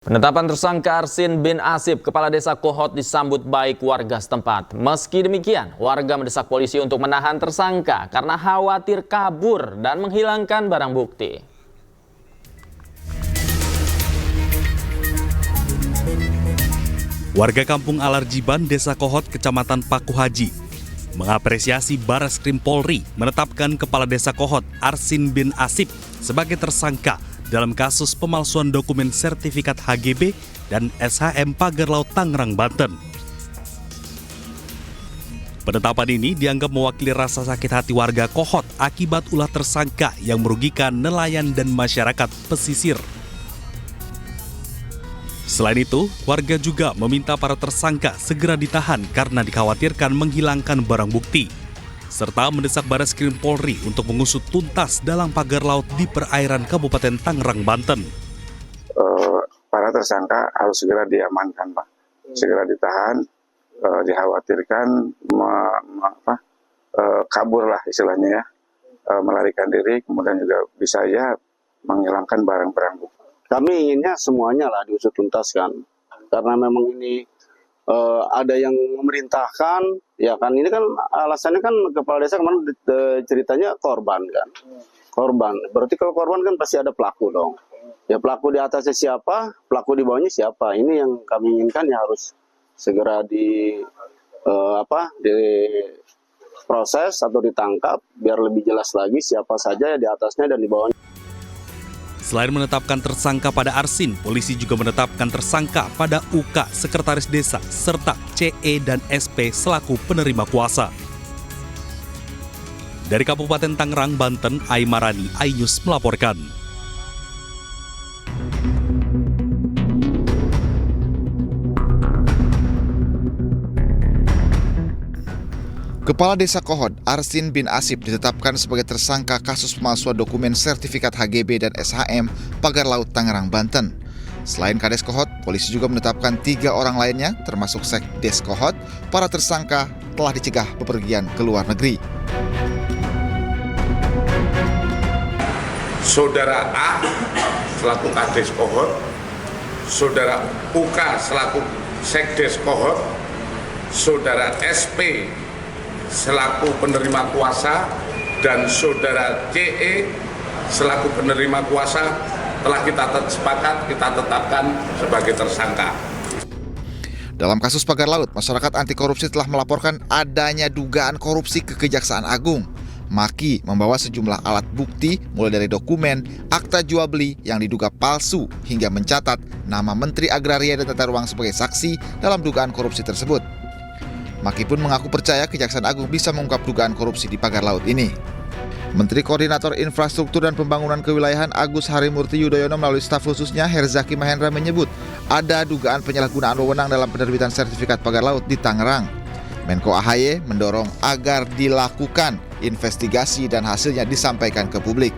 Penetapan tersangka Arsin bin Asib, Kepala Desa Kohot, disambut baik warga setempat. Meski demikian, warga mendesak polisi untuk menahan tersangka karena khawatir kabur dan menghilangkan barang bukti. Warga Kampung Alarjiban, Desa Kohot, Kecamatan Paku Haji, mengapresiasi Bareskrim Polri menetapkan Kepala Desa Kohot, Arsin bin Asib, sebagai tersangka dalam kasus pemalsuan dokumen sertifikat HGB dan SHM Pagar Laut Tangerang, Banten. Penetapan ini dianggap mewakili rasa sakit hati warga Kohot akibat ulah tersangka yang merugikan nelayan dan masyarakat pesisir. Selain itu, warga juga meminta para tersangka segera ditahan karena dikhawatirkan menghilangkan barang bukti, serta mendesak Bareskrim Polri untuk mengusut tuntas dalam pagar laut di perairan Kabupaten Tangerang, Banten. Para tersangka harus segera diamankan, Pak. Segera ditahan, dikhawatirkan kabur lah istilahnya ya, melarikan diri, kemudian juga bisa ya menghilangkan barang-barang bukti. Kami inginnya semuanya lah diusut tuntas kan, karena memang ini ada yang memerintahkan, ya kan, ini kan alasannya kan kepala desa kemarin ceritanya korban kan, korban, berarti kalau korban kan pasti ada pelaku dong, ya pelaku di atasnya siapa, pelaku di bawahnya siapa, ini yang kami inginkan ya harus segera diproses atau ditangkap, biar lebih jelas lagi siapa saja ya di atasnya dan di bawahnya. Selain menetapkan tersangka pada Arsin, polisi juga menetapkan tersangka pada UK, Sekretaris Desa, serta CE dan SP selaku penerima kuasa. Dari Kabupaten Tangerang, Banten, Aimarani, iNews melaporkan. Kepala Desa Kohot, Arsin bin Asib, ditetapkan sebagai tersangka kasus pemalsuan dokumen sertifikat HGB dan SHM Pagar Laut Tangerang, Banten. Selain Kades Kohot, polisi juga menetapkan 3 orang lainnya, termasuk Sekdes Kohot. Para tersangka telah dicegah bepergian ke luar negeri. Saudara A selaku Kades Kohot, Saudara UK selaku Sekdes Kohot, Saudara SP selaku penerima kuasa, dan Saudara CE selaku penerima kuasa telah kita tetapkan sebagai tersangka. Dalam kasus Pagar Laut, masyarakat anti korupsi telah melaporkan adanya dugaan korupsi ke Kejaksaan Agung. Maki membawa sejumlah alat bukti mulai dari dokumen, akta jual beli yang diduga palsu hingga mencatat nama Menteri Agraria dan Tata Ruang sebagai saksi dalam dugaan korupsi tersebut. Maki pun mengaku percaya Kejaksaan Agung bisa mengungkap dugaan korupsi di Pagar Laut ini. Menteri Koordinator Infrastruktur dan Pembangunan Kewilayahan Agus Harimurti Yudhoyono melalui staf khususnya Herzaki Mahendra menyebut ada dugaan penyalahgunaan wewenang dalam penerbitan sertifikat Pagar Laut di Tangerang. Menko AHY mendorong agar dilakukan investigasi dan hasilnya disampaikan ke publik.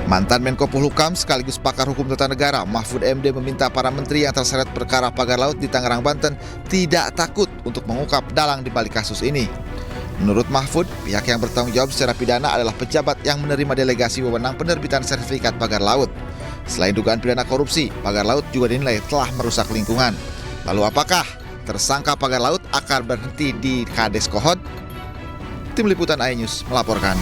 Mantan Menko Polhukam sekaligus pakar hukum tata negara Mahfud MD meminta para menteri yang terseret perkara Pagar Laut di Tangerang, Banten tidak takut untuk mengungkap dalang di balik kasus ini. Menurut Mahfud, pihak yang bertanggung jawab secara pidana adalah pejabat yang menerima delegasi wewenang penerbitan sertifikat Pagar Laut. Selain dugaan pidana korupsi, Pagar Laut juga dinilai telah merusak lingkungan. Lalu apakah tersangka Pagar Laut akan berhenti di Kades Kohot? Tim Liputan iNews melaporkan.